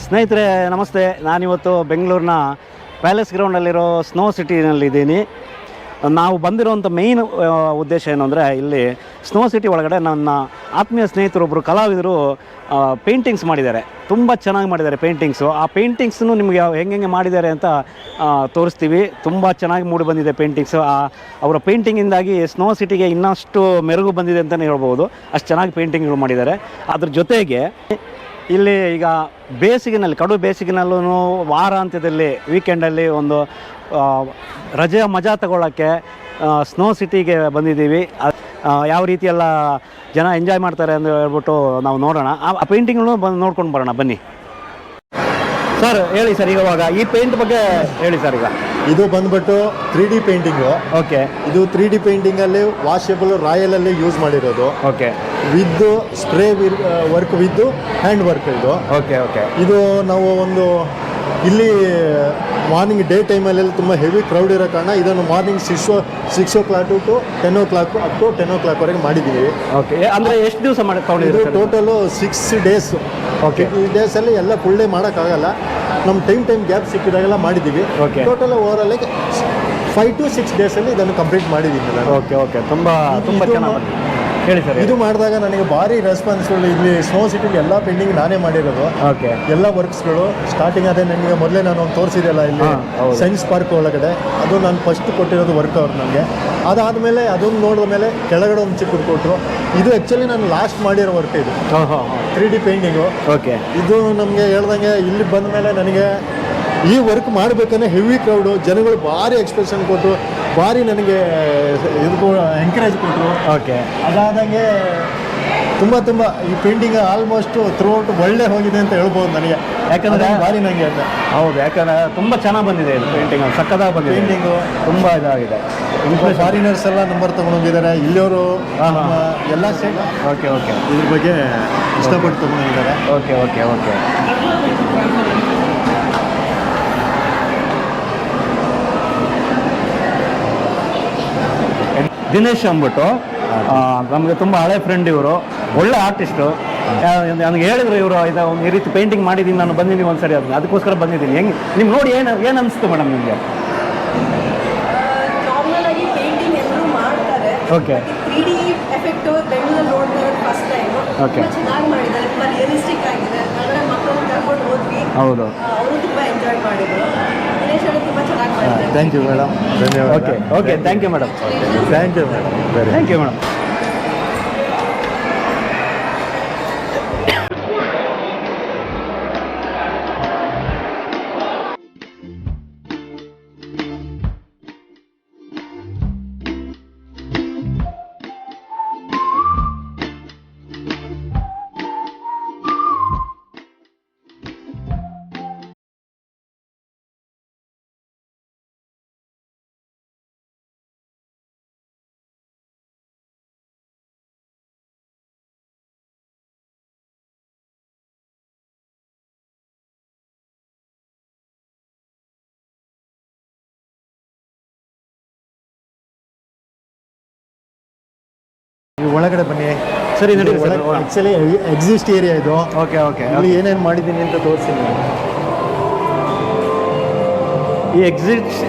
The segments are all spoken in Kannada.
ಸ್ನೇಹಿತರೆ ನಮಸ್ತೆ. ನಾನಿವತ್ತು ಬೆಂಗಳೂರಿನ ಪ್ಯಾಲೇಸ್ ಗ್ರೌಂಡಲ್ಲಿರೋ ಸ್ನೋ ಸಿಟಿನಲ್ಲಿದ್ದೀನಿ. ನಾವು ಬಂದಿರೋಂಥ ಮೇಯ್ನ್ ಉದ್ದೇಶ ಏನು ಅಂದರೆ, ಇಲ್ಲಿ ಸ್ನೋ ಸಿಟಿ ಒಳಗಡೆ ನನ್ನ ಆತ್ಮೀಯ ಸ್ನೇಹಿತರೊಬ್ಬರು ಕಲಾವಿದರು ಪೇಂಟಿಂಗ್ಸ್ ಮಾಡಿದ್ದಾರೆ. ತುಂಬ ಚೆನ್ನಾಗಿ ಮಾಡಿದ್ದಾರೆ ಪೇಂಟಿಂಗ್ಸು. ಆ ಪೇಂಟಿಂಗ್ಸನ್ನು ನಿಮಗೆ ಹೆಂಗೆ ಮಾಡಿದ್ದಾರೆ ಅಂತ ತೋರಿಸ್ತೀವಿ. ತುಂಬ ಚೆನ್ನಾಗಿ ಮೂಡಿ ಬಂದಿದೆ ಪೇಂಟಿಂಗ್ಸು. ಅವರ ಪೇಂಟಿಂಗಿಂದಾಗಿ ಸ್ನೋ ಸಿಟಿಗೆ ಇನ್ನಷ್ಟು ಮೆರುಗು ಬಂದಿದೆ ಅಂತಲೇ ಹೇಳ್ಬೋದು. ಅಷ್ಟು ಚೆನ್ನಾಗಿ ಪೇಂಟಿಂಗ್ಗಳು ಮಾಡಿದ್ದಾರೆ. ಅದ್ರ ಜೊತೆಗೆ ಇಲ್ಲಿ ಈಗ ಬೇಸಿಗೆನಲ್ಲಿ, ಕಡು ಬೇಸಿಗೆನಲ್ಲೂ ವಾರಾಂತ್ಯದಲ್ಲಿ, ವೀಕೆಂಡಲ್ಲಿ ಒಂದು ರಜೆಯ ಮಜಾ ತಗೊಳ್ಳೋಕ್ಕೆ ಸ್ನೋ ಸಿಟಿಗೆ ಬಂದಿದ್ದೀವಿ. ಯಾವ ರೀತಿ ಎಲ್ಲ ಜನ ಎಂಜಾಯ್ ಮಾಡ್ತಾರೆ ಅಂತ ಹೇಳ್ಬಿಟ್ಟು ನಾವು ನೋಡೋಣ. ಆ ಪೇಂಟಿಂಗ್ಗಳು ಬಂದು ನೋಡ್ಕೊಂಡು ಬರೋಣ ಬನ್ನಿ. ಸರ್ ಹೇಳಿ ಸರ್, ಇವಾಗ ಈ ಪೇಂಟ್ ಬಗ್ಗೆ ಹೇಳಿ ಸರ್. ಈಗ ಇದು ಬಂದ್ಬಿಟ್ಟು 3D ಪೇಂಟಿಂಗು. ಓಕೆ. ಇದು 3D ಪೇಂಟಿಂಗಲ್ಲಿ ವಾಷೇಬಲ್ ರಾಯಲಲ್ಲಿ ಯೂಸ್ ಮಾಡಿರೋದು. Okay. With spray work with hand work ಇದು. Okay okay. ಇದು ನಾವು ಒಂದು ಇಲ್ಲಿ ಮಾರ್ನಿಂಗ್ ಡೇ ಟೈಮಲ್ಲಿ ತುಂಬ ಹೆವಿ ಕ್ರೌಡ್ ಇರೋ ಕಾರಣ ಇದನ್ನು morning 6 o'clock to 10 o'clock up to 10 o'clock ವರೆಗೆ ಮಾಡಿದ್ದೀವಿ. ಓಕೆ. ಅಂದರೆ ಎಷ್ಟು ದಿವಸ ಮಾಡಿ ತಗೊಂಡಿದ್ದು? ಇದು ಟೋಟಲು 6 days. ಓಕೆ. ಈ ಡೇಸಲ್ಲಿ ಎಲ್ಲ ಫುಲ್ ಡೇ ಮಾಡೋಕ್ಕಾಗಲ್ಲ, ನಮ್ಮ ಟೈಮ್ ಗ್ಯಾಪ್ ಸಿಕ್ಕಿದಾಗೆಲ್ಲ ಮಾಡಿದ್ದೀವಿ. Okay. Total overall 5 to 6 days ಇದನ್ನು ಕಂಪ್ಲೀಟ್ ಮಾಡಿದ್ದೀನಿ ನಾನು. Okay okay. ತುಂಬ ಚೆನ್ನಾಗಿ ಹೇಳಿ ಸರ್. ಇದು ಮಾಡಿದಾಗ ನನಗೆ ಭಾರಿ ರೆಸ್ಪಾನ್ಸಿಬಲ್. ಇಲ್ಲಿ ಸ್ನೋ ಸಿಟಿಲಿ ಎಲ್ಲ ಪೇಂಟಿಂಗ್ ನಾನೇ ಮಾಡಿರೋದು. ಓಕೆ. ಎಲ್ಲ ವರ್ಕ್ಸ್ಗಳು ಸ್ಟಾರ್ಟಿಂಗ್ ಅದೇ ನನಗೆ ಮೊದಲೇ ನಾನು ಒಂದು ತೋರಿಸಿದೆಲ್ಲ ಇಲ್ಲಿ ಸೈನ್ಸ್ ಪಾರ್ಕ್ ಒಳಗಡೆ, ಅದು ನಾನು ಫಸ್ಟ್ ಕೊಟ್ಟಿರೋದು ವರ್ಕ್ ಅವ್ರು ನನಗೆ. ಅದಾದಮೇಲೆ ಅದನ್ನು ನೋಡಿದ ಮೇಲೆ ಕೆಳಗಡೆ ಒಂದು ಚಿಕ್ಕದು ಕೊಟ್ಟರು. ಇದು ಆ್ಯಕ್ಚುಲಿ ನಾನು ಲಾಸ್ಟ್ ಮಾಡಿರೋ ವರ್ಕ್ ಇದು 3D ಪೇಂಟಿಂಗು. ಓಕೆ. ಇದು ನಮಗೆ ಹೇಳ್ದಂಗೆ ಇಲ್ಲಿ ಬಂದ ಮೇಲೆ ನನಗೆ ಈ ವರ್ಕ್ ಮಾಡಬೇಕಂದ್ರೆ ಹೆವಿ ಕ್ರೌಡು, ಜನಗಳು ಭಾರಿ ಎಕ್ಸ್ಪ್ರೆಷನ್ ಕೊಟ್ಟರು, ಭಾರಿ ನನಗೆ ಇದು ಎಂಕರೇಜ್ ಕೊಟ್ಟರು. ಓಕೆ. ಅದಾದಂಗೆ ತುಂಬ ಈ ಪೇಂಟಿಂಗ್ ಆಲ್ಮೋಸ್ಟ್ ಥ್ರೂಔಟ್ ಒಳ್ಳೆ ಹೋಗಿದೆ ಅಂತ ಹೇಳ್ಬೋದು ನನಗೆ. ಯಾಕಂದರೆ ಭಾರಿ ನನಗೆ ಅಂತ. ಹೌದು, ಯಾಕಂದರೆ ತುಂಬ ಚೆನ್ನಾಗಿ ಬಂದಿದೆ ಇದು ಪೇಂಟಿಂಗ್. ಸಕ್ಕದಾಗಿ ಬಂದಿದೆ ಪೇಂಟಿಂಗು. ತುಂಬ ಇದಾಗಿದೆ. ಫಾರಿನರ್ಸ್ ಎಲ್ಲ ನಂಬರ್ ತೊಗೊಂಡೋಗಿದ್ದಾರೆ. ಇಲ್ಲಿಯವರು ಎಲ್ಲ ಸ್ಟೇಟ್ ಓಕೆ ಓಕೆ ಇದ್ರ ಬಗ್ಗೆ ಇಷ್ಟಪಟ್ಟು ತೊಗೊಂಡೋಗಿದ್ದಾರೆ. Okay okay okay. ದಿನೇಶ್ ಅಂದ್ಬಿಟ್ಟು ನಮಗೆ ತುಂಬ ಹಳೆ ಫ್ರೆಂಡ್. ಇವರು ಒಳ್ಳೆ ಆರ್ಟಿಸ್ಟು. ನನಗೆ ಹೇಳಿದ್ರು ಇವರು ಒಂದು ಈ ರೀತಿ ಪೇಂಟಿಂಗ್ ಮಾಡಿದ್ದೀನಿ, ನಾನು ಬಂದಿದ್ದೀನಿ ಒಂದ್ಸರಿ, ಅದಕ್ಕೋಸ್ಕರ ಬಂದಿದ್ದೀನಿ. ಹೆಂಗೆ ನಿಮ್ಗೆ ನೋಡಿ ಏನು ಅನಿಸ್ತು ಮೇಡಮ್ ನಿಮಗೆ? ನಾರ್ಮಲ್ ಆಗಿ ಪೇಂಟಿಂಗ್ ಎಲ್ಲರೂ ಮಾಡ್ತಾರೆ. ಓಕೆ. 3D ಎಫೆಕ್ಟ್ ಬೆಂಗಳೂರು ನೋಡಿದ್ರೆ ಫಸ್ಟ್ ಟೈಮ್. ಓಕೆ. ಚೆನ್ನಾಗಿ ಮಾಡಿದ್ದಾರೆ, ತುಂಬ ರಿಯಲಿಸ್ಟಿಕ್ ಆಗಿದೆ. ಅಂದರೆ ಮಕ್ಕಳನ್ನ ಕರ್ಕೊಂಡು ಹೋದ್ವಿ. ಹೌದು. ಅವರು ತುಂಬ ಎಂಜಾಯ್ ಮಾಡಿದ್ರು. ದಿನೇಶ್ ಅವರು ತುಂಬ ಚೆನ್ನಾಗಿ ಮಾಡಿದ್ದಾರೆ. Thank you madam. ಧನ್ಯವಾದ. Okay okay. Thank you madam. Thank you madam. Thank you madam. ಒಳಗಡೆ ಬನ್ನಿ. ಸರಿ ನಡಿ. ಆ್ಯಕ್ಚುಲಿ ಎಕ್ಸಿಸ್ಟ್ ಏರಿಯಾ ಇದು. Okay okay. ಇಲ್ಲಿ ಏನೇನು ಮಾಡಿದ್ದೀನಿ ಅಂತ ತೋರಿಸ್ತೀನಿ. ಈ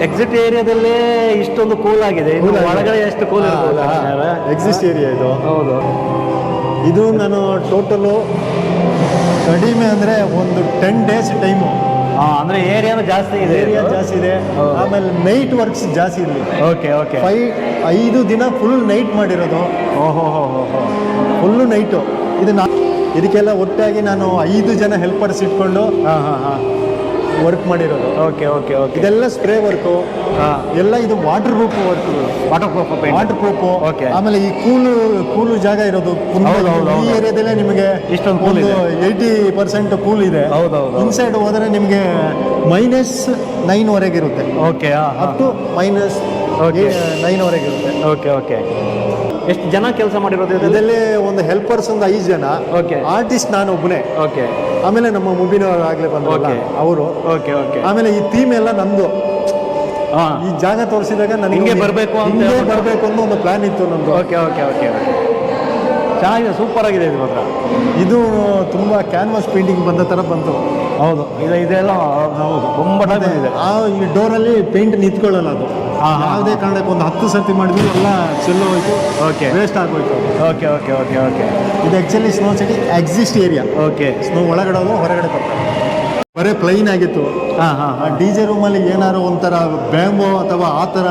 ಎಕ್ಸಿಟ್ ಏರಿಯಾದಲ್ಲೇ ಇಷ್ಟೊಂದು ಕೂಲ್ ಆಗಿದೆ. ಇನ್ನು ಒಳಗಡೆ ಎಷ್ಟು ಕೂಲ್ ಇರ್ಬೋದು. ಎಕ್ಸಿಸ್ಟ್ ಏರಿಯಾ ಇದು. ಹೌದು. ಇದು ನಾನು ಟೋಟಲು ಕಡಿಮೆ ಅಂದರೆ ಒಂದು 10 days ಟೈಮು. ಅಂದರೆ ಏರಿಯಾನು ಜಾಸ್ತಿ ಇದೆ. ಏರಿಯಾ ಜಾಸ್ತಿ ಇದೆ. ಆಮೇಲೆ ನೈಟ್ ವರ್ಕ್ಸ್ ಜಾಸ್ತಿ ಇರಲಿ. Okay okay. 5 ದಿನ ಫುಲ್ ನೈಟ್ ಮಾಡಿರೋದು. ಓಹೋ ಹೋ ಹೋ ಹೋ. Full night. ಇದಕ್ಕೆಲ್ಲ ಒಟ್ಟಾಗಿ ನಾನು 5 ಜನ ಹೆಲ್ಪರ್ಸ್ ಇಟ್ಕೊಂಡು ವರ್ಕ್ ಮಾಡಿರೋದು. Okay okay okay. ಇದೆಲ್ಲ ಸ್ಪ್ರೇ ವರ್ಕು ಎಲ್ಲ. ಇದು ವಾಟರ್ ಪ್ರೂಫ್ ವರ್ಕ್ಗಳು. Water proof. ಓಕೆ. ಆಮೇಲೆ ಈ ಕೂಲು ಜಾಗ ಇರೋದು ಈ ಏರಿಯಾದಲ್ಲೇ ನಿಮಗೆ ಇಷ್ಟೊಂದು ಒಂದು 80% ಕೂಲ್ ಇದೆ. ಇನ್ಸೈಡ್ ಹೋದರೆ ನಿಮಗೆ -9 ವರೆಗೆ ಇರುತ್ತೆ. ಓಕೆ. ಅಪ್ ಟು -9 ವರೆಗೆ ಇರುತ್ತೆ. Okay okay. ಎಷ್ಟು ಜನ ಕೆಲಸ ಮಾಡಿರೋದು ಇದರಲ್ಲಿ? ಒಂದು ಹೆಲ್ಪರ್ಸ್ ಒಂದು 5 ಜನ. ಓಕೆ. ಆರ್ಟಿಸ್ಟ್ ನಾನು ಒಬ್ಬನೇ. ಓಕೆ. ಆಮೇಲೆ ನಮ್ಮ ಮುಬಿನವ್ರು ಆಗಲೇ ಬಂದಲ್ಲ ಅವರು. Okay okay. ಆಮೇಲೆ ಈ ಥೀಮ್ ಎಲ್ಲ ನಂದು. ಈ ಜಾಗ ತೋರಿಸಿದಾಗ ನನಗೆ ಹಿಂಗೆ ಬರಬೇಕು ಅಂತ ಅನ್ನೋ ಒಂದು ಪ್ಲಾನ್ ಇತ್ತು ನಂದು. Okay okay okay. ಚೆನ್ನಾಗಿದೆ, ಸೂಪರ್ ಆಗಿದೆ ಇದು ಮಾತ್ರ. ಇದು ತುಂಬ ಕ್ಯಾನ್ವಾಸ್ ಪೇಂಟಿಂಗ್ ಬಂದ ಥರ ಬಂತು. ಹೌದು, ಇದೆಲ್ಲ ಹೌದು ತುಂಬ ಟೈಮ್ ಇದೆ. ಈ ಡೋರಲ್ಲಿ ಪೇಂಟ್ ನಿಂತ್ಕೊಳ್ಳಲ್ಲ ಅದು. ಯಾವುದೇ ಕಾರಣಕ್ಕೆ ಒಂದು 10 ಸರ್ತಿ ಮಾಡಿದ್ರು ಎಲ್ಲ ಚೆಲ್ಲು ಹೋಯ್ತು, ಓಕೆ, ವೇಸ್ಟ್ ಆಗೋಯ್ತು. Okay okay okay okay. ಇದು actually snow city exist area. Okay, snow ಒಳಗಡೆ ಹೊರಗಡೆ ಬರ್ತಾರೆ. ಬರೀ ಪ್ಲೈನ್ ಆಗಿತ್ತು. ಹಾಂ ಹಾಂ. ಆ ಡಿ ಜೆ ರೂಮಲ್ಲಿ ಏನಾದ್ರು ಒಂಥರ ಬ್ಯಾಂಬೋ ಅಥವಾ ಆ ಥರ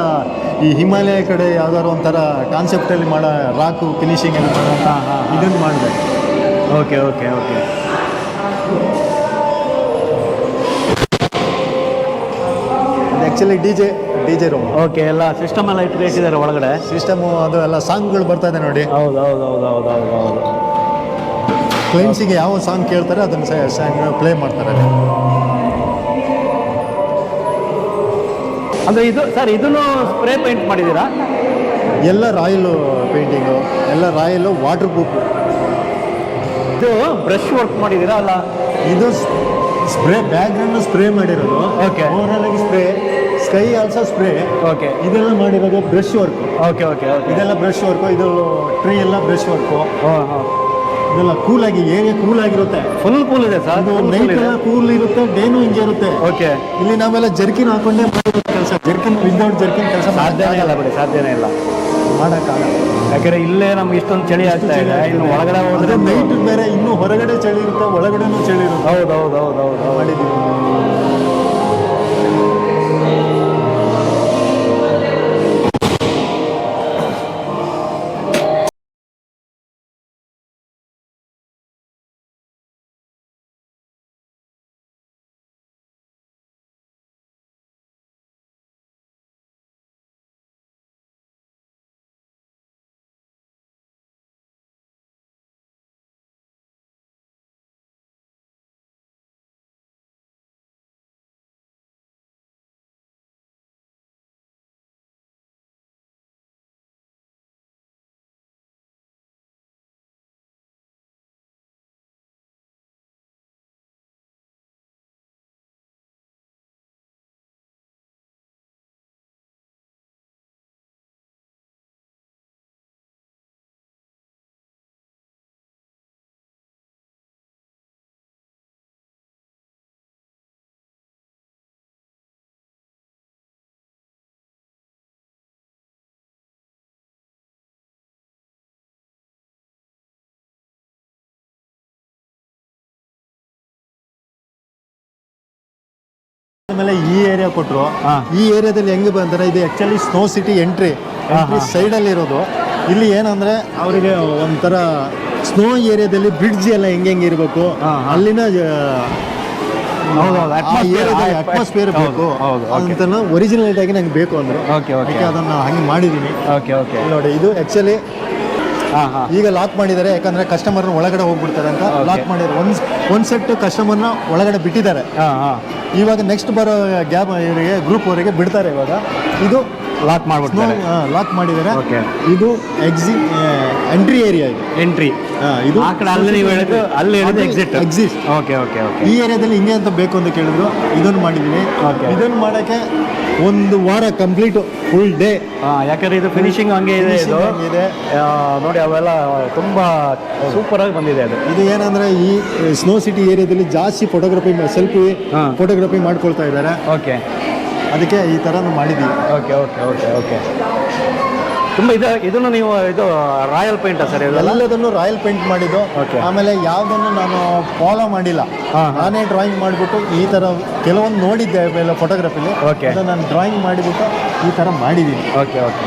ಈ ಹಿಮಾಲಯ ಕಡೆ ಯಾವ್ದಾದ್ರು ಒಂಥರ ಕಾನ್ಸೆಪ್ಟಲ್ಲಿ ಮಾಡೋ ರಾಕು ಫಿನಿಶಿಂಗ್ ಎಲ್ಲ ಮಾಡೋ ಇದನ್ನು ಮಾಡಿದೆ. Okay okay okay. Actually D J room. Okay, ಎಲ್ಲ ಸಿಸ್ಟಮ್ ಎಲ್ಲ ಇಟ್ಟಿದ್ದಾರೆ ಒಳಗಡೆ. ಸಿಸ್ಟಮು ಅದು ಎಲ್ಲ ಸಾಂಗ್ಗಳು ಬರ್ತಾ ಇದೆ ನೋಡಿ. ಹೌದು ಹೌದು ಹೌದು ಹೌದು ಹೌದು ಹೌದು. ಕ್ಲೈಂಟ್ಸಿಗೆ ಯಾವ ಸಾಂಗ್ ಕೇಳ್ತಾರೆ ಅದನ್ನು ಸಾಂಗ್ ಪ್ಲೇ ಮಾಡ್ತಾರೆ. ಅಂದರೆ ಇದು ಸರ್, ಇದನ್ನು ಸ್ಪ್ರೇ ಪೇಂಟ್ ಮಾಡಿದ್ದೀರಾ? ಎಲ್ಲ ರಾಯಲು ಪೇಂಟಿಂಗು, ಎಲ್ಲ ರಾಯಲು ವಾಟರ್ ಪ್ರೂಫ್. ಇದು ಬ್ರಷ್ ವರ್ಕ್ ಮಾಡಿದ್ದೀರಾ ಅಲ್ಲ? ಇದು ಸ್ಪ್ರೇ ಬ್ಯಾಕ್ಗ್ರೌಂಡ್ ಸ್ಪ್ರೇ ಮಾಡಿರೋದು. ಓಕೆ. ಓವರಾಲ್ ಆಗಿ spray, sky also spray. Okay. ಇದೆಲ್ಲ ಮಾಡಿರೋದು brush work. Okay okay okay. ಇದೆಲ್ಲ ಬ್ರಷ್ ವರ್ಕು. ಇದು ಟ್ರೀ ಎಲ್ಲ ಬ್ರಷ್ ವರ್ಕು. ಹಾಂ ಹಾಂ. ಇದೆಲ್ಲ ಕೂಲಾಗಿ, ಏರಿಯಾ ಕೂಲ್ ಆಗಿರುತ್ತೆ. ಫುಲ್ ಕೂಲ್ ಇದೆ ಸರ್. ಅದು ನೈಟ್ ಎಲ್ಲ ಕೂಲ್ ಇರುತ್ತೆ, ಡೇನು ಹಿಂಗೆ ಇರುತ್ತೆ. ಓಕೆ. ಇಲ್ಲಿ ನಾವೆಲ್ಲ ಜರ್ಕಿನ್ ಹಾಕೊಂಡೇ ಮಾಡಿರೋ ಕೆಲಸ. ಜರ್ಕಿನ್ ವಿದೌಟ್ ಜರ್ಕಿನ್ ಕೆಲಸ ಸಾಧ್ಯನೇ ಇಲ್ಲ ಬಿಡಿ, ಸಾಧ್ಯನೇ ಇಲ್ಲ ಮಾಡೋಕ್ಕಾಗಲ್ಲ. ಯಾಕಂದರೆ ಇಲ್ಲೇ ನಮ್ಗೆ ಇಷ್ಟೊಂದು ಚಳಿ ಆಗ್ತಾ ಇದೆ. ಇನ್ನು ಒಳಗಡೆ ಹೋದ್ರೆ ನೈಟ್ ಬೇರೆ, ಇನ್ನೂ ಹೊರಗಡೆ ಚಳಿ ಇರುತ್ತೆ, ಒಳಗಡೆನೂ ಚಳಿ ಇರುತ್ತೆ. ಹೌದು ಹೌದು ಹೌದು ಹೌದು ಮಾಡಿದ್ದೀವಿ. ಆಮೇಲೆ ಈ ಏರಿಯಾ ಕೊಟ್ಟರು. ಈ ಏರಿಯಾದಲ್ಲಿ ಹೆಂಗೆ ಬಂದರೆ ಇದು ಆ್ಯಕ್ಚುಲಿ ಸ್ನೋ ಸಿಟಿ ಎಂಟ್ರಿ ಸೈಡಲ್ಲಿ ಇರೋದು. ಇಲ್ಲಿ ಏನಂದರೆ ಅವರಿಗೆ ಒಂಥರ ಸ್ನೋ ಏರಿಯಾದಲ್ಲಿ ಬ್ರಿಡ್ಜ್ ಎಲ್ಲ ಹೆಂಗೆ ಇರಬೇಕು, ಅಲ್ಲಿನ ಅಟ್ಮಾಸ್ಫಿಯರ್ ಬೇಕು ಅಂತ ಒರಿಜಿನಲ್ ಆಗಿ ನಂಗೆ ಬೇಕು ಅಂದರೆ ಅದನ್ನು ಹಂಗೆ ಮಾಡಿದ್ದೀನಿ. ನೋಡಿ, ಇದು ಆ್ಯಕ್ಚುಲಿ ಈಗ ಲಾಕ್ ಮಾಡಿದ್ದಾರೆ, ಯಾಕಂದರೆ ಕಸ್ಟಮರ್ನ ಒಳಗಡೆ ಹೋಗ್ಬಿಡ್ತಾರೆ ಅಂತ ಲಾಕ್ ಮಾಡಿದ್ದಾರೆ. ಒಂದು ಸೆಟ್ ಕಸ್ಟಮರ್ನ ಒಳಗಡೆ ಬಿಟ್ಟಿದ್ದಾರೆ. ಇವಾಗ ನೆಕ್ಸ್ಟ್ ಬರೋ ಗ್ಯಾಪ್ ಇವರಿಗೆ ಗ್ರೂಪ್ ಅವರಿಗೆ ಬಿಡ್ತಾರೆ. ಇವಾಗ ಇದು ಲಾಕ್ ಮಾಡ್ಬಿಡ್ತಾರೆ, ಲಾಕ್ ಮಾಡಿದ್ದಾರೆ. ಇದು ಎಂಟ್ರಿ ಏರಿಯಾ. ಇದು ಎಂಟ್ರಿ. ಇದು ಎಕ್ಸಿಟ್. ಈ ಏರಿಯಾದಲ್ಲಿ ಹಿಂಗೆ ಅಂತ ಬೇಕು ಅಂತ ಕೇಳಿದ್ರು, ಇದನ್ನು ಮಾಡಿದ್ದೀನಿ. ಇದನ್ನು ಮಾಡೋಕ್ಕೆ 1 ವಾರ ಕಂಪ್ಲೀಟ್ ಫುಲ್ ಡೇ. ಯಾಕಂದ್ರೆ ಇದು ಫಿನಿಶಿಂಗ್ ಹಂಗೆ ಇದೆ. ಇದೆ ನೋಡಿ, ಅವೆಲ್ಲ ತುಂಬ ಸೂಪರ್ ಆಗಿ ಬಂದಿದೆ. ಇದು ಏನಂದ್ರೆ ಈ ಸ್ನೋ ಸಿಟಿ ಏರಿಯಾದಲ್ಲಿ ಜಾಸ್ತಿ ಸೆಲ್ಫಿ ಫೋಟೋಗ್ರಫಿ ಮಾಡ್ಕೊಳ್ತಾ ಇದ್ದಾರೆ. ಓಕೆ, ಅದಕ್ಕೆ ಈ ಥರ ಮಾಡಿದ್ದೀವಿ. Okay okay okay okay. ತುಂಬ ಇದನ್ನು ನೀವು ಇದು ರಾಯಲ್ ಪೇಂಟಾ ಸರ್? ಎಲ್ಲದನ್ನು ರಾಯಲ್ ಪೇಂಟ್ ಮಾಡಿದ್ದು. ಆಮೇಲೆ ಯಾವುದನ್ನು ನಾನು ಫಾಲೋ ಮಾಡಿಲ್ಲ, ನಾನೇ ಡ್ರಾಯಿಂಗ್ ಮಾಡಿಬಿಟ್ಟು ಈ ಥರ ಕೆಲವೊಂದು ನೋಡಿದ್ದೆ ಎಲ್ಲ ಫೋಟೋಗ್ರಫಿಲಿ. ನಾನು ಡ್ರಾಯಿಂಗ್ ಮಾಡಿಬಿಟ್ಟು ಈ ಥರ ಮಾಡಿದ್ದೀನಿ. Okay okay.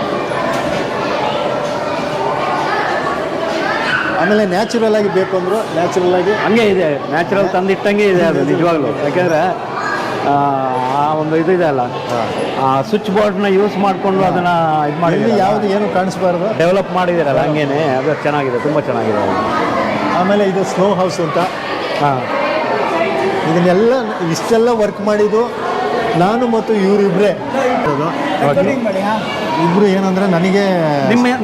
ಆಮೇಲೆ ನ್ಯಾಚುರಲ್ ಆಗಿ ಬೇಕು ಅಂದರು ನ್ಯಾಚುರಲ್ ಆಗಿ ಹಂಗೆ ಇದೆ, ನ್ಯಾಚುರಲ್ ತಂದಿಟ್ಟಂಗೆ ಇದೆ ಅದು ನಿಜವಾಗ್ಲೂ. ಯಾಕೆಂದರೆ ಆ ಒಂದು ಇದು ಇದೆ ಅಲ್ಲ, ಆ ಸ್ವಿಚ್ ಬೋರ್ಡ್ನ ಯೂಸ್ ಮಾಡಿಕೊಂಡು ಅದನ್ನು ಇದು ಮಾಡಿ ಯಾವುದು ಏನು ಕಾಣಿಸ್ಬಾರ್ದು ಡೆವಲಪ್ ಮಾಡಿದ್ದೀರಲ್ಲ, ಹಂಗೇನೆ ಅದು ಚೆನ್ನಾಗಿದೆ, ತುಂಬ ಚೆನ್ನಾಗಿದೆ. ಆಮೇಲೆ ಇದು ಸ್ನೋ ಹೌಸ್ ಅಂತ. ಇದನ್ನೆಲ್ಲ ಇಷ್ಟೆಲ್ಲ ವರ್ಕ್ ಮಾಡಿದ್ದು ನಾನು ಮತ್ತು ಇವರಿಬ್ಬರೇ. ಇಬ್ಬರು ಏನಂದರೆ ನನಗೆ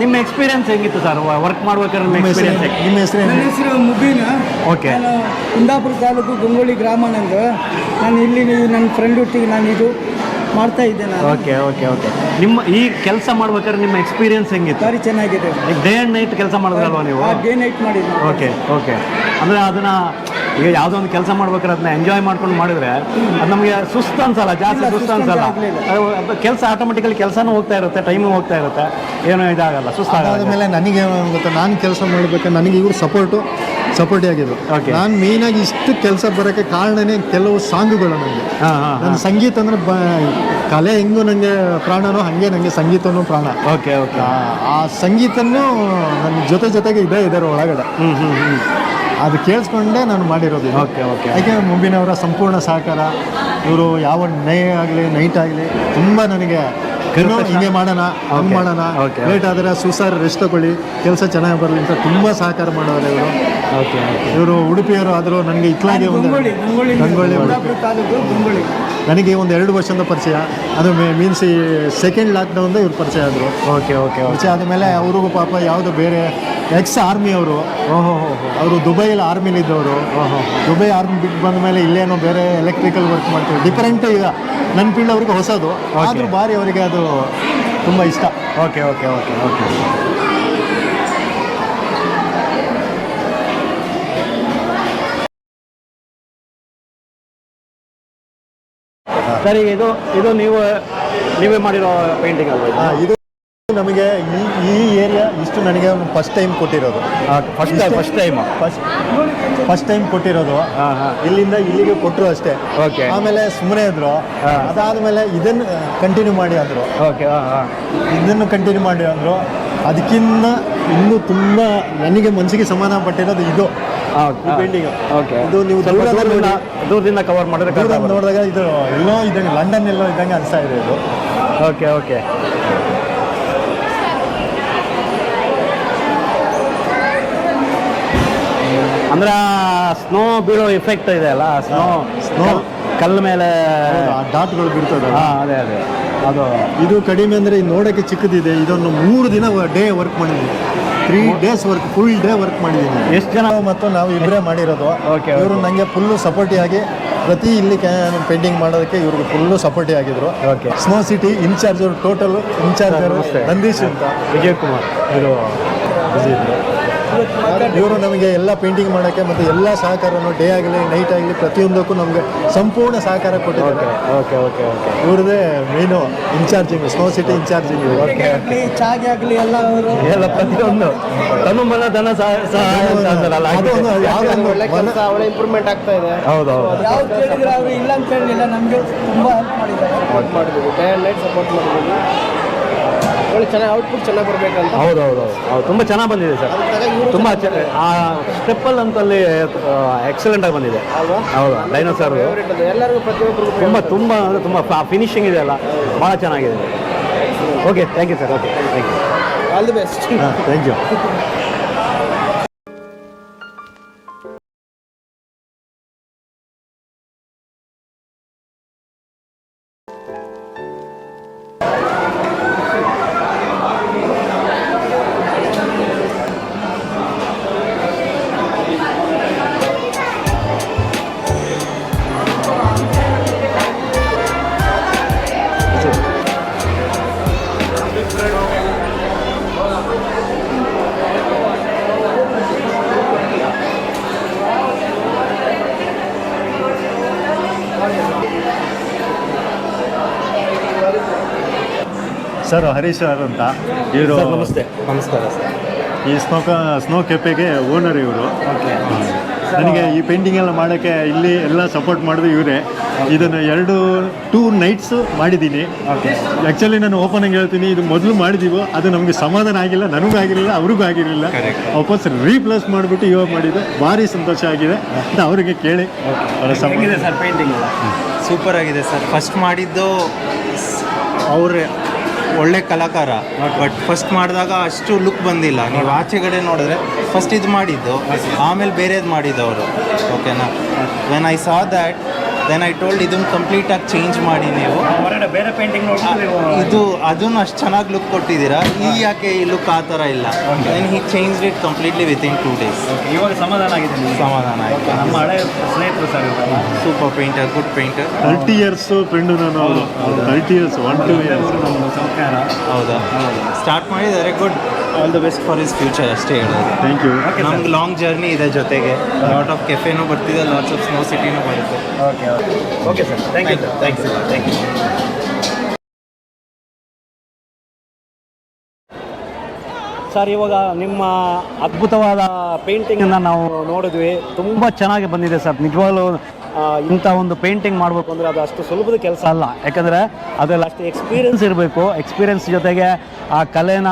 ನಿಮ್ಮ ಎಕ್ಸ್ಪೀರಿಯನ್ಸ್ ಹೆಂಗಿತ್ತು ಸರ್ ವರ್ಕ್ ಮಾಡ್ಬೇಕಾದ್ರೆ? ನಿಮ್ಮ ಹೆಸರು? ನನ್ನ ಹೆಸರು ಮುಬೀನ್. ಓಕೆ. ನಾನು ಕುಂದಾಪುರ ತಾಲೂಕು ಗಂಗೊಳ್ಳಿ ಗ್ರಾಮ ನಂದು. ನಾನು ಇಲ್ಲಿ ನನ್ನ ಫ್ರೆಂಡ್ ಒಟ್ಟಿಗೆ ನಾನು ಇದು ಮಾಡ್ತಾ ಇದ್ದೇನೆ. Okay okay okay. ನಿಮ್ಮ ಈ ಕೆಲಸ ಮಾಡ್ಬೇಕಾದ್ರೆ ನಿಮ್ಮ ಎಕ್ಸ್ಪೀರಿಯನ್ಸ್ ಹೆಂಗಿತ್ತು? ಭಾರಿ ಚೆನ್ನಾಗಿದೆ. ಈಗ ಡೇ ಆ್ಯಂಡ್ ನೈಟ್ ಕೆಲಸ ಮಾಡಿದ್ರಲ್ವಾ ನೀವು? ಡೇ ನೈಟ್ ಮಾಡಿದ್ವಿ. Okay okay. ಅಂದರೆ ಅದನ್ನು ಈಗ ಯಾವುದೋ ಒಂದು ಕೆಲಸ ಮಾಡ್ಬೇಕಾದ್ರೆ ಅದನ್ನ ಎಂಜಾಯ್ ಮಾಡ್ಕೊಂಡು ಮಾಡಿದ್ರೆ ಅದು ನಮಗೆ ಸುಸ್ತು ಅನ್ಸಲ್ಲ, ಜಾಸ್ತಿ ಸುಸ್ತು ಅನ್ಸಲ್ಲ. ಕೆಲಸ ಆಟೋಮೆಟಿಕಲಿ ಕೆಲಸನೂ ಹೋಗ್ತಾ ಇರುತ್ತೆ, ಟೈಮು ಹೋಗ್ತಾ ಇರುತ್ತೆ, ಏನೂ ಇದಾಗಲ್ಲ, ಸುಸ್ತಾಗಲ್ಲ. ಅದಾದಮೇಲೆ ನನಗೆ ಗೊತ್ತಾ, ನಾನು ಕೆಲಸ ಮಾಡಬೇಕಾದ್ರೆ ನನಗೆ ಇವರು ಸಪೋರ್ಟಿ ಆಗಿದ್ರು. Okay. ನಾನು ಮೇಯ್ನಾಗಿ ಇಷ್ಟು ಕೆಲಸ ಬರೋಕ್ಕೆ ಕಾರಣನೇ ಕೆಲವು ಸಾಂಗುಗಳು ನನಗೆ. ಹಾಂ ಹಾಂ. ನನ್ನ ಸಂಗೀತ ಅಂದರೆ ಕಲೆ ಹೆಂಗೂ ನನಗೆ ಪ್ರಾಣನೋ ಹಾಗೆ ನನಗೆ ಸಂಗೀತನೂ ಪ್ರಾಣ. Okay okay. ಆ ಸಂಗೀತನೂ ನನ್ನ ಜೊತೆಗೆ ಇದರ ಒಳಗಡೆ ಅದು ಕೇಳಿಸ್ಕೊಂಡೇ ನಾನು ಮಾಡಿರೋದು. Okay okay. ಯಾಕೆ ಮುಂಬಿನವರ ಸಂಪೂರ್ಣ ಸಹಕಾರ, ಇವರು ಯಾವ ನೈಟ್ ಆಗಲಿ ತುಂಬ ನನಗೆ ಹಿಂಗೆ ಮಾಡೋಣ, ಹಂಗೆ ಮಾಡೋಣ, ಲೇಟ್ ಆದರೆ ಸುಸಾರ್ ರೆಸ್ಟ್ ತಗೊಳ್ಳಿ, ಕೆಲಸ ಚೆನ್ನಾಗಿ ಬರಲಿ ಅಂತ ತುಂಬ ಸಹಕಾರ ಮಾಡೋರು ಇವರು. ಓಕೆ. ಇವರು ಉಡುಪಿಯವರು ಆದರೂ ನನಗೆ ಇತ್ಲಾಗೆ ಒಂದು ಗಂಗೊಳ್ಳಿ ಕುಂದಾಪುರ ತಾಲೂಕು ಗಂಗೊಳ್ಳಿ. ನನಗೆ ಒಂದು 2 ವರ್ಷದ ಪರಿಚಯ. ಅದು ಮೀನ್ಸ್ ಈ ಸೆಕೆಂಡ್ ಲಾಕ್ಡೌನ್ದ ಇವ್ರು ಪರಿಚಯ ಆದರು. Okay okay. ಪರಿಚಯ ಆದಮೇಲೆ ಅವ್ರಿಗೂ ಪಾಪ ಯಾವುದೋ ಬೇರೆ ಆರ್ಮಿ ಅವರು. ಅವರು ದುಬೈಲಿ ಆರ್ಮಿಲಿದ್ದವರು. ದುಬೈ ಆರ್ಮಿ ಬಿಟ್ಟು ಬಂದ ಮೇಲೆ ಇಲ್ಲೇನೋ ಬೇರೆ ಎಲೆಕ್ಟ್ರಿಕಲ್ ವರ್ಕ್ ಮಾಡ್ತೀವಿ, ಡಿಫ್ರೆಂಟ್. ಈಗ ನನ್ನ ಫೀಲ್ಡ್ ಅವ್ರಿಗೆ ಹೊಸದು, ಆದರೂ ಭಾರಿ ಅವರಿಗೆ ಅದು ತುಂಬ ಇಷ್ಟ. Okay okay okay okay. ಸರಿ, ಇದು ನೀವೇ ಮಾಡಿರೋ ಪೇಂಟಿಂಗ್ ಅಲ್ವಾ? ಇದು ನಮಗೆ ಈ ಏರಿಯಾ ಇಷ್ಟು ನನಗೆ ಫಸ್ಟ್ ಟೈಮ್ ಕೊಟ್ಟಿರೋದು. ಫಸ್ಟ್ ಟೈಮ್ ಕೊಟ್ಟಿರೋದು. ಇಲ್ಲಿಂದ ಇಲ್ಲಿಗೆ ಕೊಟ್ಟರು ಅಷ್ಟೇ. ಓಕೆ. ಆಮೇಲೆ ಸುಮ್ಮನೆ ಇದ್ರು. ಅದಾದಮೇಲೆ ಇದನ್ನು ಕಂಟಿನ್ಯೂ ಮಾಡಿ ಅಂದರು. ಓಕೆ. ಇದನ್ನು ಕಂಟಿನ್ಯೂ ಮಾಡಿ ಅಂದರು. ಅದಕ್ಕಿಂತ ಇನ್ನೂ ತುಂಬ ನನಗೆ ಮನಸ್ಸಿಗೆ ಸಮಾಧಾನ ಪಟ್ಟಿರೋದು ಇದು ಪೇಂಟಿಂಗ್. ಓಕೆ. ಇದು ನೀವು ದೂರದಿಂದ ಕವರ್ ಮಾಡಿದ್ರೆ ನೋಡಿದಾಗ ಇದು ಎಲ್ಲೋ ಇದ್ದಂಗೆ, ಲಂಡನ್ ಎಲ್ಲೋ ಇದ್ದಂಗೆ ಅನಿಸ್ತಾ ಇದೆ ಇದು. Okay okay. ಅಂದ್ರೆ ಸ್ನೋ ಬೀಳೋ ಇಫೆಕ್ಟ್ ಇದೆ ಅಲ್ಲ, ಸ್ನೋ ಕಲ್ಲು ಮೇಲೆ ಡಾಟ್ಗಳು ಬಿಡ್ತದೆ. ಅದೇ ಅದು ಇದು ಕಡಿಮೆ ಅಂದರೆ ನೋಡೋಕ್ಕೆ ಚಿಕ್ಕದಿದೆ. ಇದನ್ನು 3 ದಿನ ವರ್ಕ್ ಮಾಡಿದ್ದೀನಿ. 3 days ಫುಲ್ ಡೇ ವರ್ಕ್ ಮಾಡಿದ್ದೀನಿ. ಎಷ್ಟು ಜನ? ಮತ್ತು ನಾವು ಇಬ್ಬರೇ ಮಾಡಿರೋದು. ಓಕೆ. ಇವರು ನನಗೆ ಫುಲ್ಲು ಸಪೋರ್ಟಿಯಾಗಿ ಪ್ರತಿ ಇಲ್ಲಿ ಪೇಂಟಿಂಗ್ ಮಾಡೋದಕ್ಕೆ ಇವ್ರಿಗೆ ಫುಲ್ಲು ಸಪೋರ್ಟಿ ಆಗಿದ್ರು. Okay. Snow city incharge, total ಇನ್ಚಾರ್ಜರ್ ನಂದೀಶ್ ಅಂತ, ವಿಜಯ್ ಕುಮಾರ್ ಇದು ಬಿಸಿ ಇದ್ರು. ಇವರು ನಮಗೆ ಎಲ್ಲ ಪೇಂಟಿಂಗ್ ಮಾಡೋಕ್ಕೆ ಮತ್ತು ಎಲ್ಲ ಸಹಕಾರನೂ ಡೇ ಆಗಲಿ ನೈಟ್ ಆಗಲಿ ಪ್ರತಿಯೊಂದಕ್ಕೂ ನಮಗೆ ಸಂಪೂರ್ಣ ಸಹಕಾರ ಕೊಟ್ಟಿದ್ದಾರೆ. Okay okay okay. ಇವ್ರದ್ದೇ main incharging, snow city incharging. ಚಾಗೆ ಆಗಲಿ ಎಲ್ಲ ಪ್ರತಿಯೊಂದು ತನು ಮನ ಧನ ಒಳ್ಳೆ ಇಂಪ್ರೂವ್ಮೆಂಟ್ ಆಗ್ತಾ ಇದೆ. ಹೌದು. ಯಾವ ಕೇಳಿದ್ರೆ ಅವರು ಇಲ್ಲ ಅಂತ ಹೇಳಿಲ್ಲ, ನಮಗೆ ತುಂಬ ಹೆಲ್ಪ್ ಮಾಡಿದ್ದಾರೆ. ಡೇ ಆ್ಯಂಡ್ ನೈಟ್ ಸಪೋರ್ಟ್ ಮಾಡಿದ್ದೀವಿ. ಒಳ್ಳೆ ಚೆನ್ನಾಗಿ ಔಟ್ಪುಟ್ ಚೆನ್ನಾಗಿ ಬರಬೇಕಂತ. ಹೌದು. ತುಂಬ ಚೆನ್ನಾಗಿ ಬಂದಿದೆ ಸರ್. ತುಂಬ ಆ ಸ್ಟೆಪ್ಪಲ್ಲಿ ಅಂತಲ್ಲಿ ಎಕ್ಸಲೆಂಟ್ ಆಗಿ ಬಂದಿದೆ ಅಲ್ವಾ? ಹೌದು. ಡೈನೋಸಾರ್ ಎಲ್ಲರಿಗೂ ಪ್ರತಿಯೊಬ್ಬರಿಗೂ ತುಂಬ ಅಂದರೆ ತುಂಬ ಫಿನಿಶಿಂಗ್ ಇದೆ ಅಲ್ಲ, ಭಾಳ ಚೆನ್ನಾಗಿದೆ. Okay, thank you sir. Okay, thank you. All the best. Thank you. Sir Harish sir ಅಂತ ಇವರು. ನಮಸ್ತೆ. ನಮಸ್ಕಾರ ಸರ್. ಈ ಸ್ನೋ ಕೆಫೆಗೆ ಓನರ್ ಇವರು. ಓಕೆ. ನನಗೆ ಈ ಪೇಂಟಿಂಗ್ ಎಲ್ಲ ಮಾಡೋಕ್ಕೆ ಇಲ್ಲಿ ಎಲ್ಲ ಸಪೋರ್ಟ್ ಮಾಡಿದ್ರು ಇವರೇ. ಇದನ್ನು 2 nights ಮಾಡಿದ್ದೀನಿ. ಓಕೆ. ಆ್ಯಕ್ಚುಲಿ ನಾನು ಓಪನ್ ಆಗಿ ಹೇಳ್ತೀನಿ, ಇದು ಮೊದಲು ಮಾಡಿದ್ದೀವೋ ಅದು ನಮಗೆ ಸಮಾಧಾನ ಆಗಿಲ್ಲ, ನನಗೂ ಆಗಿರಲಿಲ್ಲ, ಅವ್ರಿಗೂ ಆಗಿರಲಿಲ್ಲ. ವಾಪಸ್ ರೀಪ್ಲೇಸ್ ಮಾಡಿಬಿಟ್ಟು ಇವಾಗ ಮಾಡಿದ್ದು ಭಾರಿ ಸಂತೋಷ ಆಗಿದೆ ಅಂತ ಅವರಿಗೆ ಕೇಳಿ. ಸರ್ ಪೇಂಟಿಂಗ್ ಸೂಪರ್ ಆಗಿದೆ ಸರ್. ಫಸ್ಟ್ ಮಾಡಿದ್ದು ಅವ್ರೆ ಒಳ್ಳೆ ಕಲಾಕಾರ, ಬಟ್ ಫಸ್ಟ್ ಮಾಡಿದಾಗ ಅಷ್ಟು ಲುಕ್ ಬಂದಿಲ್ಲ. ನೀವು ಆಚೆಗಡೆ ನೋಡಿದ್ರೆ ಫಸ್ಟ್ ಇದು ಮಾಡಿದ್ದು, ಆಮೇಲೆ ಬೇರೆದು ಮಾಡಿದ್ದು ಅವರು. ಓಕೆನಾ? When I saw that then I told ಇದನ್ನು ಕಂಪ್ಲೀಟಾಗಿ ಚೇಂಜ್ ಮಾಡಿ ನೀವು ಹೊರಗಡೆ ಬೇರೆ ಪೇಂಟಿಂಗ್ ಇದು ಅದನ್ನು ಅಷ್ಟು ಚೆನ್ನಾಗಿ ಲುಕ್ ಕೊಟ್ಟಿದ್ದೀರಾ ಈಗ ಯಾಕೆ ಈ ಲುಕ್ ಆ ಥರ ಇಲ್ಲ then he change it completely within 2 days. ಇವಾಗ ಸಮಾಧಾನ ಆಗಿದೆ ನಿಮ್ಗೆ? ಸಮಾಧಾನ ಆಯಿತು. ನಮ್ಮ ಹಳೆ ಸ್ನೇಹಿತರು ಸರ್ ಇವರೆಲ್ಲ. Super painter, good painter. 30 years friend ನಾನು ಅವರು 30 years 1-2 years ನಮ್ಮ ಸಂಸ್ಕಾರ. ಹೌದಾ? ಸ್ಟಾರ್ಟ್ ಮಾಡಿದ್ದಾರೆ. Good, all the best for his future ಅಷ್ಟೇ ಹೇಳೋದು. Thank you. ನಮ್ಗೆ ಲಾಂಗ್ ಜರ್ನಿ ಇದೆ ಜೊತೆಗೆ. ಲಾಟ್ ಆಫ್ ಕೆಫೆನೂ ಬರ್ತಿದೆ, ಲಾಟ್ಸ್ ಆಫ್ ಸ್ನೋ ಸಿಟಿನೂ ಬರುತ್ತೆ. Okay sir, thank you. Thank you. Sir, ಇವಾಗ ನಿಮ್ಮ ಅದ್ಭುತವಾದ ಪೇಂಟಿಂಗನ್ನು ನಾವು ನೋಡಿದ್ವಿ. ತುಂಬ ಚೆನ್ನಾಗಿ ಬಂದಿದೆ ಸರ್. ನಿಜವಾಗ್ಲೂ ಇಂಥ ಒಂದು ಪೇಂಟಿಂಗ್ ಮಾಡಬೇಕು ಅಂದರೆ ಅದು ಅಷ್ಟು ಸುಲಭದ ಕೆಲಸ ಅಲ್ಲ. ಯಾಕಂದರೆ ಅದರಲ್ಲಿ ಅಷ್ಟು ಎಕ್ಸ್ಪೀರಿಯೆನ್ಸ್ ಇರಬೇಕು. ಎಕ್ಸ್ಪೀರಿಯೆನ್ಸ್ ಜೊತೆಗೆ ಆ ಕಲೆನ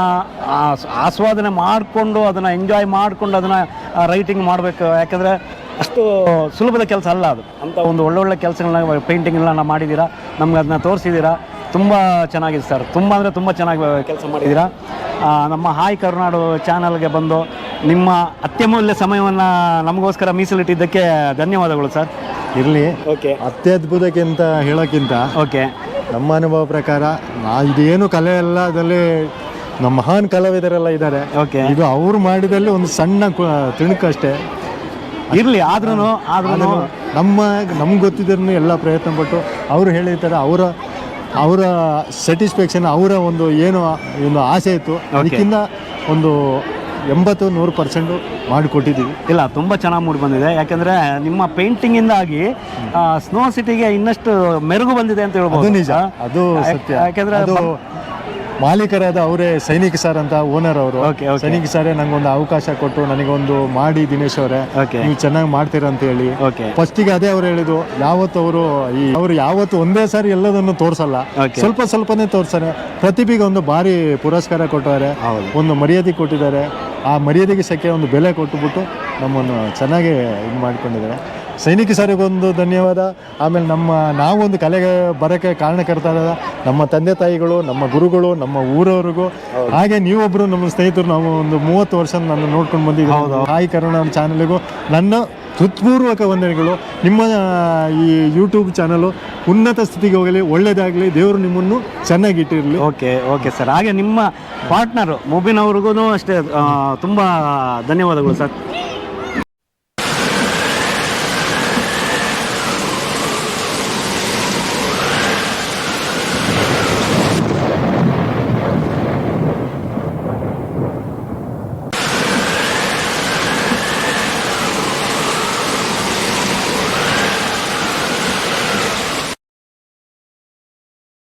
ಆಸ್ವಾದನೆ ಮಾಡಿಕೊಂಡು ಅದನ್ನು ಎಂಜಾಯ್ ಮಾಡಿಕೊಂಡು ಅದನ್ನು ರೈಟಿಂಗ್ ಮಾಡಬೇಕು. ಯಾಕಂದರೆ ಅಷ್ಟು ಸುಲಭದ ಕೆಲಸ ಅಲ್ಲ ಅದು. ಅಂಥ ಒಂದು ಒಳ್ಳೊಳ್ಳೆ ಕೆಲಸಗಳನ್ನ ಪೇಂಟಿಂಗ್ಗಳನ್ನ ಮಾಡಿದ್ದೀರಾ, ನಮ್ಗೆ ಅದನ್ನ ತೋರಿಸಿದ್ದೀರಾ. ತುಂಬ ಚೆನ್ನಾಗಿದೆ ಸರ್. ತುಂಬ ಅಂದರೆ ತುಂಬ ಚೆನ್ನಾಗಿ ಕೆಲಸ ಮಾಡಿದ್ದೀರಾ. ನಮ್ಮ ಹಾಯ್ ಕರುನಾಡು ಚಾನಲ್ಗೆ ಬಂದು ನಿಮ್ಮ ಅತ್ಯಮೂಲ್ಯ ಸಮಯವನ್ನು ನಮಗೋಸ್ಕರ ಮೀಸಲಿಟ್ಟಿದ್ದಕ್ಕೆ ಧನ್ಯವಾದಗಳು ಸರ್. ಇರಲಿ. ಓಕೆ ಅತ್ಯದ್ಭುತಕ್ಕಿಂತ ಹೇಳೋಕ್ಕಿಂತ ಓಕೆ ನಮ್ಮ ಅನುಭವ ಪ್ರಕಾರ ಇದೇನು ಕಲೆ ಎಲ್ಲ ಅದರಲ್ಲಿ ನಮ್ಮ ಮಹಾನ್ ಕಲಾವಿದರೆಲ್ಲ ಇದ್ದಾರೆ. ಓಕೆ ಇದು ಅವ್ರು ಮಾಡಿದಲ್ಲಿ ಒಂದು ಸಣ್ಣ ತಿಣುಕು ಅಷ್ಟೇ. ಇರಲಿ. ಆದ್ರೂ ನಮ್ಗೆ ಗೊತ್ತಿದ್ರು ಎಲ್ಲ ಪ್ರಯತ್ನ ಪಟ್ಟು ಅವರು ಹೇಳಿರ್ತಾರೆ. ಅವರ ಸ್ಯಾಟಿಸ್ಫ್ಯಾಕ್ಷನ್, ಅವರ ಒಂದು ಏನು ಒಂದು ಆಸೆ ಇತ್ತು, ಅದಕ್ಕಿಂತ ಒಂದು 80-100% ಮಾಡಿಕೊಟ್ಟಿದ್ದೀವಿ. ಇಲ್ಲ, ತುಂಬ ಚೆನ್ನಾಗಿ ಮೂಡಿ ಬಂದಿದೆ. ಯಾಕಂದರೆ ನಿಮ್ಮ ಪೇಂಟಿಂಗಿಂದಾಗಿ ಸ್ನೋ ಸಿಟಿಗೆ ಇನ್ನಷ್ಟು ಮೆರುಗು ಬಂದಿದೆ ಅಂತ ಹೇಳ್ಬೋದು. ಅದು ನಿಜ, ಅದು ಸತ್ಯ. ಯಾಕೆಂದರೆ ಅದು ಮಾಲೀಕರಾದ ಅವರೇ ಸೈನಿಕ್ ಸರ್ ಅಂತ ಓನರ್ ಅವರು. ಸೈನಿಕ್ ಸರೇ ನಂಗೊಂದು ಅವಕಾಶ ಕೊಟ್ಟು ನನಗೊಂದು ಮಾಡಿ ದಿನೇಶ್ ಅವರೇ ನೀವು ಚೆನ್ನಾಗಿ ಮಾಡ್ತೀರ ಅಂತ ಹೇಳಿ ಫಸ್ಟಿಗೆ ಅದೇ ಅವ್ರು ಹೇಳಿದ್ರು. ಅವರು ಯಾವತ್ತು ಒಂದೇ ಸಾರಿ ಎಲ್ಲದನ್ನು ತೋರಿಸಲ್ಲ, ಸ್ವಲ್ಪನೇ ತೋರಿಸ್ತಾರೆ. ಪ್ರತಿಭೆಗೆ ಒಂದು ಭಾರಿ ಪುರಸ್ಕಾರ ಕೊಟ್ಟಿದ್ದಾರೆ, ಒಂದು ಮರ್ಯಾದೆ ಕೊಟ್ಟಿದ್ದಾರೆ. ಆ ಮರ್ಯಾದೆಗೆ ಸಕ್ಕೆ ಒಂದು ಬೆಲೆ ಕೊಟ್ಟುಬಿಟ್ಟು ನಮ್ಮನ್ನು ಚೆನ್ನಾಗಿ ಇದು ಮಾಡಿಕೊಂಡಿದ್ದಾರೆ. ಸೈನಿಕ ಸರಿಗೊಂದು ಧನ್ಯವಾದ. ಆಮೇಲೆ ನಾವೊಂದು ಕಲೆಗೆ ಬರೋಕ್ಕೆ ಕಾರಣಕರ್ತಾರ ನಮ್ಮ ತಂದೆ ತಾಯಿಗಳು, ನಮ್ಮ ಗುರುಗಳು, ನಮ್ಮ ಊರವರಿಗೂ, ಹಾಗೆ ನೀವೊಬ್ಬರು ನಮ್ಮ ಸ್ನೇಹಿತರು. ನಾವು ಒಂದು 30 ವರ್ಷ ನಾನು ನೋಡ್ಕೊಂಡು ಬಂದಿದ್ದೀವಿ. ಹಾಯ್ ಕರುನಾಡು ಚಾನಲ್ಗೂ ನನ್ನ ಹೃತ್ಪೂರ್ವಕ ವಂದನೆಗಳು. ನಿಮ್ಮ ಈ ಯೂಟ್ಯೂಬ್ ಚಾನಲು ಉನ್ನತ ಸ್ಥಿತಿಗೆ ಹೋಗಲಿ, ಒಳ್ಳೆಯದಾಗಲಿ, ದೇವರು ನಿಮ್ಮನ್ನು ಚೆನ್ನಾಗಿಟ್ಟಿರಲಿ. Okay sir. ಹಾಗೆ ನಿಮ್ಮ ಪಾರ್ಟ್ನರು ಮುಬಿನ್ ಅವ್ರಿಗೂ ಅಷ್ಟೇ ತುಂಬ ಧನ್ಯವಾದಗಳು ಸರ್.